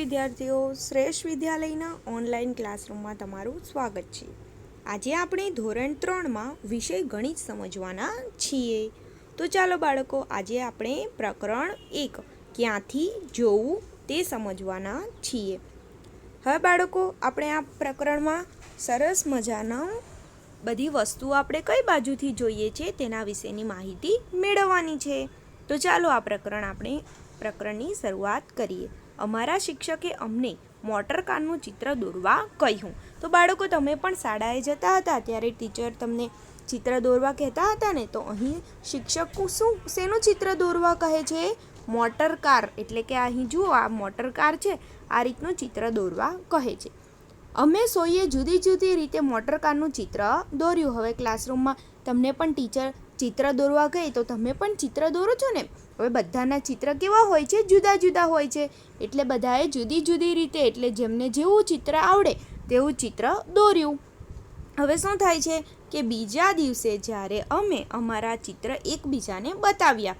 વિદ્યાર્થીઓ, શ્રેષ્ઠ વિદ્યાલયના ઓનલાઈન ક્લાસરૂમમાં તમારું સ્વાગત છે. આજે આપણે ધોરણ 3માં વિષય ગણિત સમજવાના છીએ. તો ચાલો બાળકો, આજે આપણે પ્રકરણ 1 ક્યાંથી જોવું તે સમજવાના છીએ. હવે બાળકો, આપણે આ પ્રકરણમાં સરસ મજાના બધી વસ્તુઓ આપણે કઈ બાજુથી જોઈએ છે તેના વિશેની માહિતી મેળવવાની છે. તો ચાલો આ પ્રકરણની શરૂઆત કરીએ. અમારા શિક્ષકે અમને મોટર કારનું ચિત્ર દોરવા કહ્યું. તો બાળકો, તમે પણ શાળાએ જતા હતા ત્યારે ટીચર તમને ચિત્ર દોરવા કહેતા હતા ને, તો અહીં શિક્ષક શેનું ચિત્ર દોરવા કહે છે? Motor car. એટલે કે અહીં જુઓ, આ મોટર કાર છે, આ રીતનું ચિત્ર દોરવા કહે છે. અમે સોઈએ જુદી જુદી રીતે મોટર કારનું ચિત્ર દોર્યું. હવે ક્લાસરૂમમાં તમને પણ ટીચર ચિત્ર દોરવા કહે તો તમે પણ ચિત્ર દોરો છો ને. હવે બધાના ચિત્ર કેવા હોય છે? જુદા જુદા હોય છે. એટલે બધાએ જુદી જુદી રીતે, એટલે જેમને જેવું ચિત્ર આવડે તેવું ચિત્ર દોર્યું. હવે શું થાય છે કે બીજા દિવસે જ્યારે અમે અમારા ચિત્ર એકબીજાને બતાવ્યા,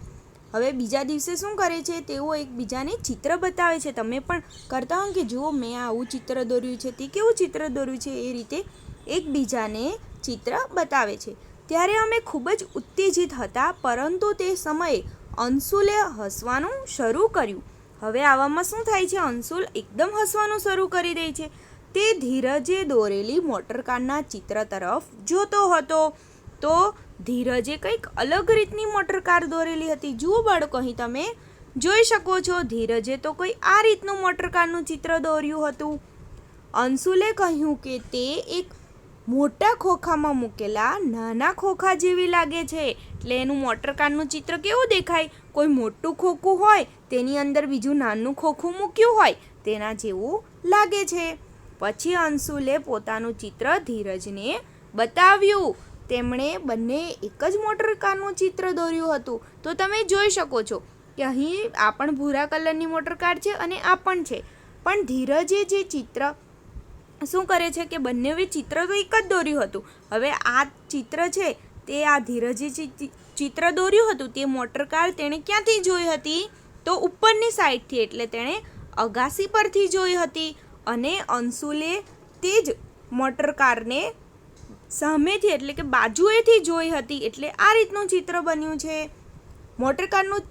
હવે બીજા દિવસે શું કરે છે? તેઓ એકબીજાને ચિત્ર બતાવે છે. તમે પણ કરતા હો કે જુઓ, મેં આવું ચિત્ર દોર્યું છે, તે કેવું ચિત્ર દોર્યું છે, એ રીતે એકબીજાને ચિત્ર બતાવે છે. ત્યારે અમે ખૂબ જ ઉત્તેજિત હતા, પરંતુ તે સમયે અંશુલે હસવાનું શરૂ કર્યું. હવે આવામાં શું થાય છે? અંશુલ એકદમ હસવાનું શરૂ કરી દે છે. તે ધીરજે દોરેલી મોટરકારના ચિત્ર તરફ જોતો હતો. તો ધીરજે કંઈક અલગ રીતની મોટરકાર દોરેલી હતી. જુઓ બાળકો, અહીં તમે જોઈ શકો છો, ધીરજે તો કોઈ આ રીતનું મોટરકારનું ચિત્ર દોર્યું હતું. અંશુલે કહ્યું કે તે એક મોટા ખોખામાં મૂકેલા નાના ખોખા જેવી લાગે છે. એટલે એનું મોટરકારનું ચિત્ર કેવું દેખાય? કોઈ મોટું ખોખું હોય, તેની અંદર બીજું નાનું ખોખું મૂક્યું હોય, તેના જેવું લાગે છે. પછી અંશુલે પોતાનું ચિત્ર ધીરજને બતાવ્યું. તેમણે બંને એક જ મોટરકારનું ચિત્ર દોર્યું હતું. તો તમે જોઈ શકો છો કે અહીં આ પણ ભૂરા કલરની મોટરકાર છે અને આ પણ છે. પણ ધીરજે જે ચિત્ર શું કરે છે કે બંને ચિત્ર તો એક જ દોર્યું હતું. હવે આ ચિત્ર છે તે આ ધીરજે ચિત્ર દોર્યું હતું, તે મોટરકાર તેણે ક્યાંથી જોઈ હતી? તો ઉપરની સાઈડથી, એટલે તેણે અગાસી પરથી જોઈ હતી. અને અંશુલે તે જ મોટરકારને સામેથી, એટલે કે બાજુએથી જોઈ હતી. એટલે આ રીતનું ચિત્ર બન્યું છે મોટરકારનું.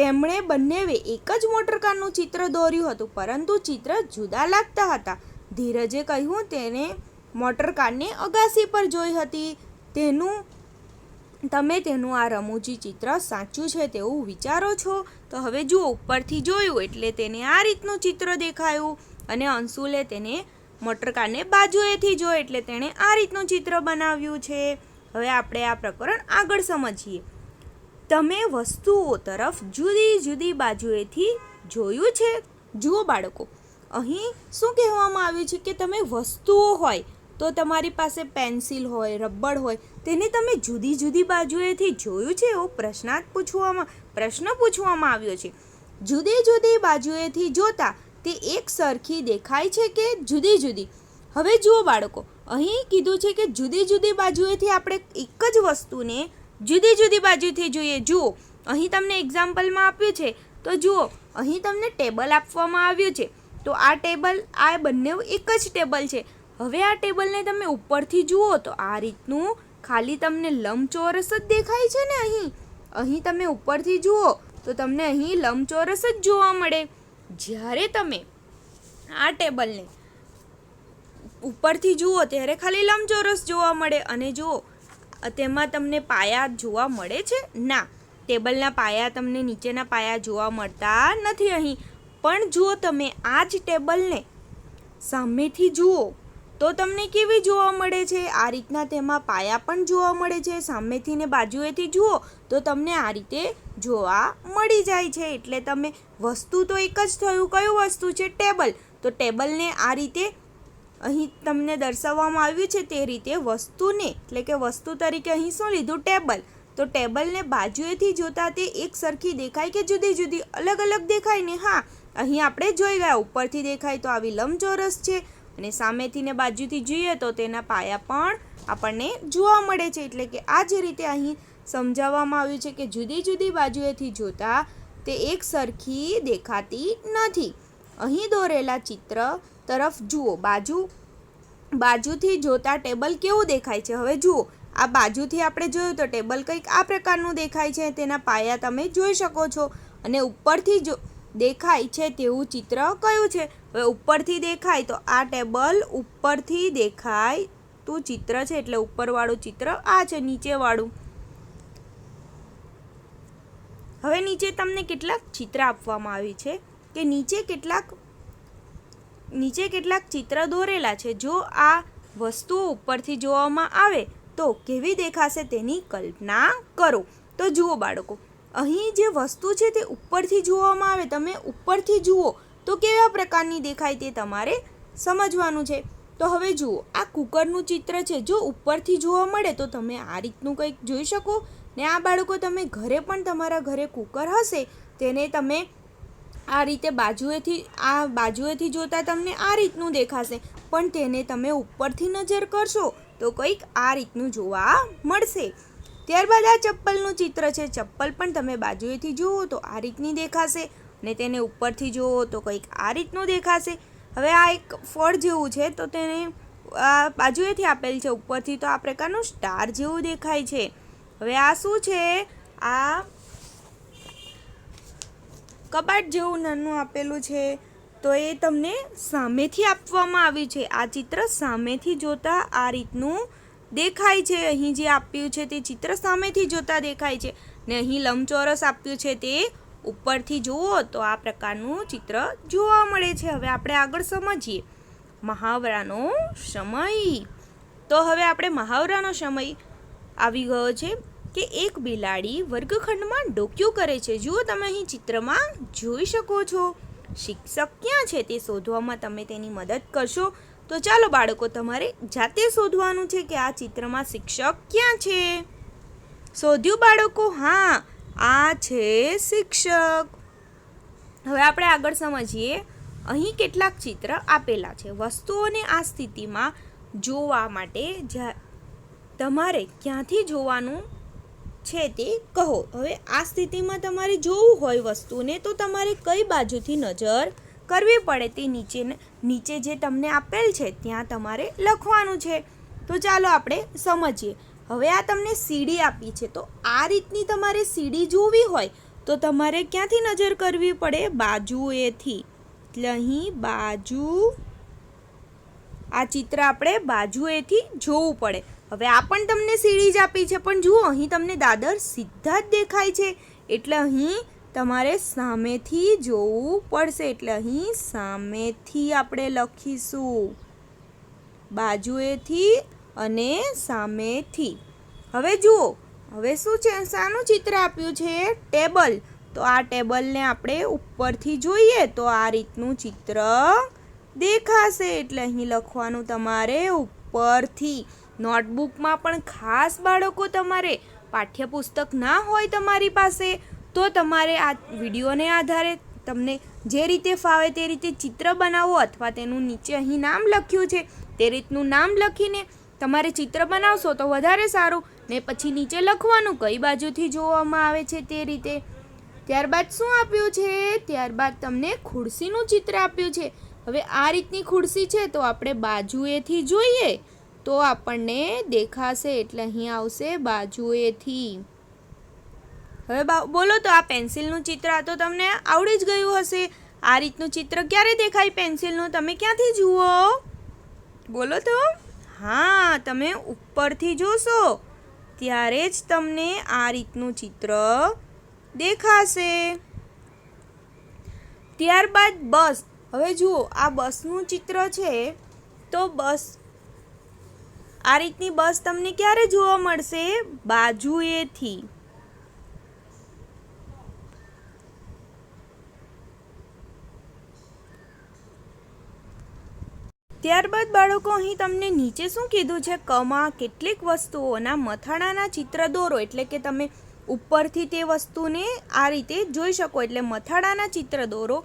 તેમણે બંને એક જ મોટરકારનું ચિત્ર દોર્યું હતું, પરંતુ ચિત્ર જુદા લાગતા હતા. ધીરજે કહ્યું તેને મોટરકારને અગાસી પર જોઈ હતી. તમે તેનું આ રમૂજી ચિત્ર સાચું છે તેવું વિચારો છો? તો હવે જુઓ, ઉપરથી જોયું એટલે તેને આ રીતનું ચિત્ર દેખાયું, અને અંશુલે તેને મોટરકારને બાજુએથી જોઈ એટલે તેણે આ રીતનું ચિત્ર બનાવ્યું છે. હવે આપણે આ પ્રકરણ આગળ સમજીએ. તમે વસ્તુઓ તરફ જુદી જુદી બાજુએથી જોયું છે? જુઓ બાળકો, અહીં શું કહેવામાં આવ્યું છે કે તમે વસ્તુઓ હોય તો તમારી પાસે પેન્સિલ હોય, રબર હોય, તેને તમે જુદી જુદી બાજુએથી જોયું છે? એવો પ્રશ્ન પૂછવામાં આવ્યો છે. જુદી જુદી બાજુએથી જોતા તે એક સરખી દેખાય છે કે જુદી જુદી? હવે જુઓ બાળકો, અહીં કીધું છે કે જુદી જુદી બાજુએથી આપણે એક જ વસ્તુને જુદી જુદી બાજુથી જોઈએ. જુઓ, અહીં તમને એક્ઝામ્પલમાં આપ્યું છે, તો જુઓ, અહીં તમને ટેબલ આપવામાં આવ્યું છે. તો આ ટેબલ, આ બંને એક જ ટેબલ છે. હવે આ ટેબલને તમે ઉપરથી જુઓ તો આ રીતનું ખાલી તમને લંબચોરસ જ દેખાય છે ને. અહીં તમે ઉપરથી જુઓ તો તમને અહીં લંબચોરસ જ જોવા મળે. જ્યારે તમે આ ટેબલને ઉપરથી જુઓ ત્યારે ખાલી લંબચોરસ જોવા મળે. અને જુઓ, તેમાં તમને પાયા જોવા મળે છે? ના, ટેબલના પાયા તમને નીચેના પાયા જોવા મળતા નથી અહીં. પણ જો તમે આ જ ટેબલને સામેથી જુઓ તો તમને કેવી જોવા મળે છે? આ રીતના તેમાં પાયા પણ જોવા મળે છે. સામેથી ને બાજુએથી જુઓ તો તમને આ રીતે જોવા મળી જાય છે. એટલે તમે વસ્તુ તો એક જ થયું. કયું વસ્તુ છે? ટેબલ. તો ટેબલને આ રીતે અહીં તમને દર્શાવવામાં આવ્યું છે તે રીતે વસ્તુને, એટલે કે વસ્તુ તરીકે અહીં શું લીધું? ટેબલ. તો ટેબલને બાજુએથી જોતા તે એક સરખી દેખાય કે જુદી જુદી? અલગ અલગ દેખાય ને? હા, અહીં આપણે જોઈ ગયા, ઉપરથી દેખાય તો આવી લંબચોરસ છે, અને સામેથી ને બાજુથી જોઈએ તો તેના પાયા પણ આપણને જોવા મળે છે. એટલે કે આ જ રીતે અહીં સમજાવવામાં આવ્યું છે કે જુદી જુદી બાજુએથી જોતા તે એક સરખી દેખાતી નથી. અહીં દોરેલા ચિત્ર તરફ જુઓ. બાજુથી જોતા ટેબલ કેવું દેખાય છે? હવે જુઓ, આ બાજુથી આપણે જોયું તો ટેબલ કંઈક આ પ્રકારનું દેખાય છે. તેના પાયા તમે જોઈ શકો છો. અને ઉપરથી જો દેખાય છે તેવું ચિત્ર કયું છે? હવે ઉપરથી દેખાય તો આ ટેબલ ઉપરથી દેખાયતું ચિત્ર છે, એટલે ઉપરવાળું ચિત્ર આ છે. નીચેવાળું, હવે નીચે તમને કેટલાક ચિત્ર આપવામાં આવ્યું છે કે નીચે કેટલાક ચિત્ર દોરેલા છે. જો આ વસ્તુઓ ઉપરથી જોવામાં આવે તો કેવી દેખાશે તેની કલ્પના કરો. તો જુઓ બાળકો, અહીં જે વસ્તુ છે તે ઉપરથી જોવામાં આવે, તમે ઉપરથી જુઓ તો કેવા પ્રકારની દેખાય તે તમારે સમજવાનું છે. તો હવે જુઓ, આ કુકરનું ચિત્ર છે. જો ઉપરથી જોવા મળે તો તમે આ રીતનું કંઈક જોઈ શકો. ને આ બાળકો, તમે ઘરે પણ તમારા ઘરે કુકર હશે તેને તમે આ રીતે બાજુએથી જોતા તમને આ રીતનું દેખાશે, પણ તેને તમે ઉપરથી નજર કરશો તો કંઈક આ રીતનું જોવા મળશે. ત્યારબાદ આ ચપ્પલનું ચિત્ર છે. ચપ્પલ પણ તમે બાજુએથી જુઓ તો આ રીતની દેખાશે, ને તેને ઉપરથી જુઓ તો કંઈક આ રીતનું દેખાશે. હવે આ એક ફળ જેવું છે, તો તેને બાજુએથી આપેલ છે, ઉપરથી તો આ પ્રકારનું સ્ટાર જેવું દેખાય છે. હવે આ શું છે? આ કબાટ જેવું નાનું આપેલું છે, તો એ તમને સામેથી આપવામાં આવ્યું છે. આ ચિત્ર સામેથી જોતા આ રીતનું દેખાય છે. અહીં જે આપ્યું છે તે ચિત્ર સામેથી જોતા દેખાય છે, ને અહીં લંબચોરસ આપ્યું છે તે ઉપરથી જુઓ તો આ પ્રકારનું ચિત્ર જોવા મળે છે. હવે આપણે આગળ સમજીએ મહાવરાનો સમય. તો હવે આપણે મહાવરાનો સમય આવી ગયો છે કે એક બિલાડી વર્ગખંડમાં ડોક્યું કરે છે. જુઓ, તમે અહીં ચિત્રમાં જોઈ શકો છો. શિક્ષક ક્યાં છે તે શોધવામાં તમે તેની મદદ કરશો. તો ચાલો બાળકો, તમારે જાતે શોધવાનું છે કે આ ચિત્રમાં શિક્ષક ક્યાં છે. શોધ્યું બાળકો? હા, આ છે શિક્ષક. હવે આપણે આગળ સમજીએ. અહીં કેટલાક ચિત્ર આપેલા છે. વસ્તુઓને આ સ્થિતિમાં જોવા માટે તમારે ક્યાંથી જોવાનું છે તે કહો. હવે આ સ્થિતિમાં તમારે જોવું હોય વસ્તુને તો તમારે કઈ બાજુથી નજર કરવી પડે તે નીચે જે તમને આપેલ છે ત્યાં તમારે લખવાનું છે. તો ચાલો આપણે સમજીએ. હવે આ તમને સીડી આપી છે, તો આ રીતની તમારે સીડી જોવી હોય તો તમારે ક્યાંથી નજર કરવી પડે? બાજુએથી. એટલે અહીં આ ચિત્ર આપણે બાજુએથી જોવું પડે. હવે આ પણ તમને સીડી જ આપી છે, પણ જુઓ, અહીં તમને દાદર સીધા જ દેખાય છે, એટલે અહીં તમારે સામેથી જોવું પડશે. એટલે અહીં સામેથી આપણે લખીશું, બાજુએથી અને સામેથી. હવે જુઓ, હવે શું છે? શાનું ચિત્ર આપ્યું છે? ટેબલ. તો આ ટેબલને આપણે ઉપરથી જોઈએ તો આ રીતનું ચિત્ર દેખાશે, એટલે અહીં લખવાનું તમારે ઉપરથી. નોટબુકમાં પણ ખાસ બાળકો, તમારે પાઠ્યપુસ્તક ના હોય તમારી પાસે તો તમારે આ વિડીયોને આધારે તમને જે રીતે ફાવે તે રીતે ચિત્ર બનાવો, અથવા તેનું નીચે અહીં નામ લખ્યું છે તે રીતનું નામ લખીને તમારે ચિત્ર બનાવશો તો વધારે સારું. ને પછી નીચે લખવાનું કઈ બાજુથી જોવામાં આવે છે તે રીતે. ત્યારબાદ શું આપ્યું છે? ત્યારબાદ તમને ખુરશીનું ચિત્ર આપ્યું છે. હવે આ રીતની ખુરશી છે, તો આપણે બાજુએથી જોઈએ તો આપણને દેખાશે, એટલે અહીં આવશે બાજુએથી. હવે બોલો, તો આ પેન્સિલનું ચિત્ર આ તો તમને આવડી જ ગયું હશે. આ રીતનું ચિત્ર ક્યારે દેખાય પેન્સિલનું? તમે ક્યાંથી જુઓ? બોલો તો. હા, તમે ઉપરથી જોશો ત્યારે જ તમને આ રીતનું ચિત્ર દેખાશે. ત્યારબાદ બસ. હવે જુઓ, આ બસનું ચિત્ર છે, તો બસ આ રીતની બસ તમને ક્યારે જોવા મળશે? બાજુએથી. ત્યારબાદ બાળકો, અહીં તમને નીચે શું કીધું છે? કમાં કેટલીક વસ્તુઓના મથાળાના ચિત્ર દોરો. એટલે કે તમે ઉપરથી તે વસ્તુને આ રીતે જોઈ શકો, એટલે મથાળાના ચિત્ર દોરો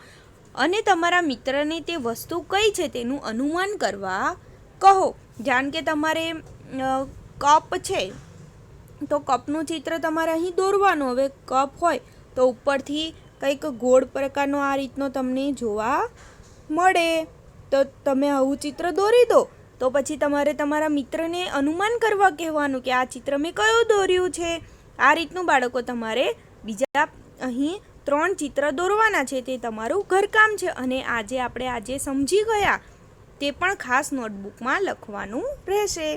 અને તમારા મિત્રને તે વસ્તુ કઈ છે તેનું અનુમાન કરવા કહો. જાણ કે તમારે કપ છે, તો કપનું ચિત્ર તમારે અહીં દોરવાનું. હવે કપ હોય તો ઉપરથી કંઈક ગોળ પ્રકારનો આ રીતનો તમને જોવા મળે. તો તમે આવું ચિત્ર દોરી દો. તો પછી તમારે તમારા મિત્રને અનુમાન કરવા કહેવાનું કે આ ચિત્ર મેં કયું દોર્યું છે. આ રીતનું બાળકો તમારે બીજા અહીં 3 ચિત્ર દોરવાના છે. તે તમારું ઘરકામ છે અને આજે સમજી ગયા તે પણ ખાસ નોટબુકમાં લખવાનું રહેશે.